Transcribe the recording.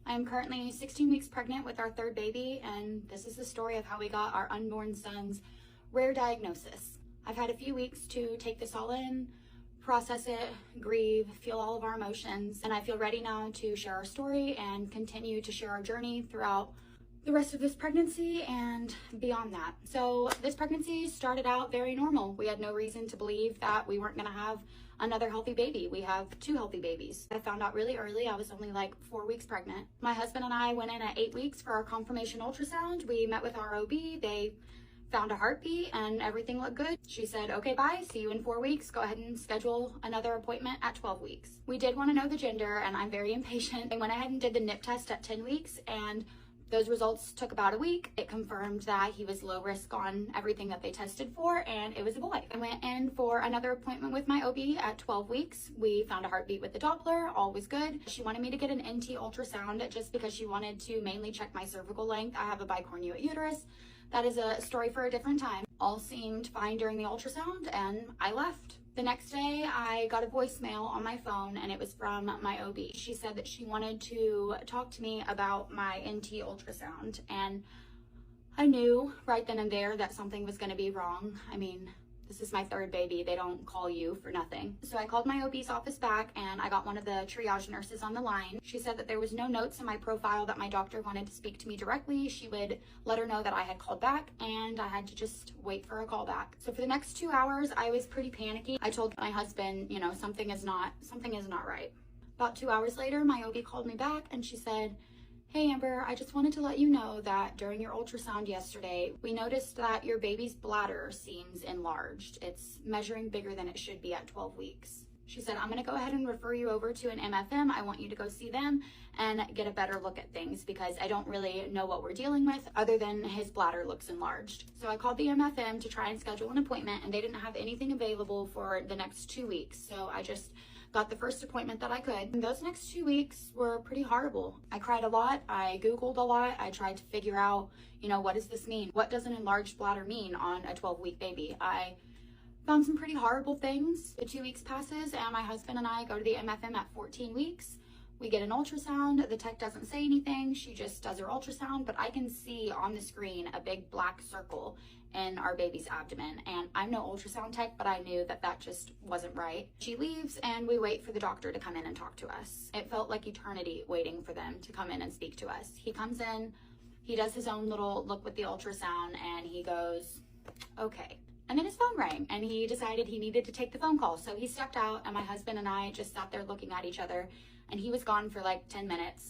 I am currently 16 weeks pregnant with our third baby, and this is the story of how we got our unborn son's rare diagnosis. I've had a few weeks to take this all in, process it, grieve, feel all of our emotions, and I feel ready now to share our story and continue to share our journey throughout the rest of this pregnancy and beyond that. So this pregnancy started out very normal. We had no reason to believe that we weren't gonna have another healthy baby. We have 2 healthy babies. I found out really early. I was only like 4 weeks pregnant. My husband and I went in at 8 weeks for our confirmation ultrasound. We met with our OB. They found a heartbeat and everything looked good. She said, okay, bye, see you in 4 weeks. Go ahead and schedule another appointment at 12 weeks. We did want to know the gender, and I'm very impatient. I went ahead and did the nip test at 10 weeks, and those results took about a week. It confirmed that he was low risk on everything that they tested for, and it was a boy. I went in for another appointment with my OB at 12 weeks. We found a heartbeat with the Doppler, all was good. She wanted me to get an NT ultrasound just because she wanted to mainly check my cervical length. I have a bicornuate uterus. That is a story for a different time. All seemed fine during the ultrasound, and I left. The next day, I got a voicemail on my phone, and it was from my OB. She said that she wanted to talk to me about my NT ultrasound, and I knew right then and there that something was going to be wrong. I mean, this is my third baby. They don't call you for nothing. So I called my OB's office back, and I got one of the triage nurses on the line. She said that there was no notes in my profile that my doctor wanted to speak to me directly. She would let her know that I had called back, and I had to just wait for a call back. So for the next 2 hours, I was pretty panicky. I told my husband, you know, something is not right. About 2 hours later, my OB called me back, and she said, hey Amber, I just wanted to let you know that during your ultrasound yesterday, we noticed that your baby's bladder seems enlarged. It's measuring bigger than it should be at 12 weeks. She said, I'm gonna go ahead and refer you over to an MFM. I want you to go see them and get a better look at things because I don't really know what we're dealing with other than his bladder looks enlarged. So I called the MFM to try and schedule an appointment, and they didn't have anything available for the next 2 weeks. So I just got the first appointment that I could. And those next 2 weeks were pretty horrible. I cried a lot. I Googled a lot. I tried to figure out, you know, what does this mean? What does an enlarged bladder mean on a 12-week baby? I found some pretty horrible things. The 2 weeks passes, and my husband and I go to the MFM at 14 weeks. We get an ultrasound. The tech doesn't say anything. She just does her ultrasound, but I can see on the screen a big black circle in our baby's abdomen. And I'm no ultrasound tech, but I knew that that just wasn't right. She leaves, and we wait for the doctor to come in and talk to us. It felt like eternity waiting for them to come in and speak to us. He comes in, he does his own little look with the ultrasound, and he goes, okay. And then his phone rang, and he decided he needed to take the phone call. So he stepped out, and my husband and I just sat there looking at each other, and he was gone for like 10 minutes.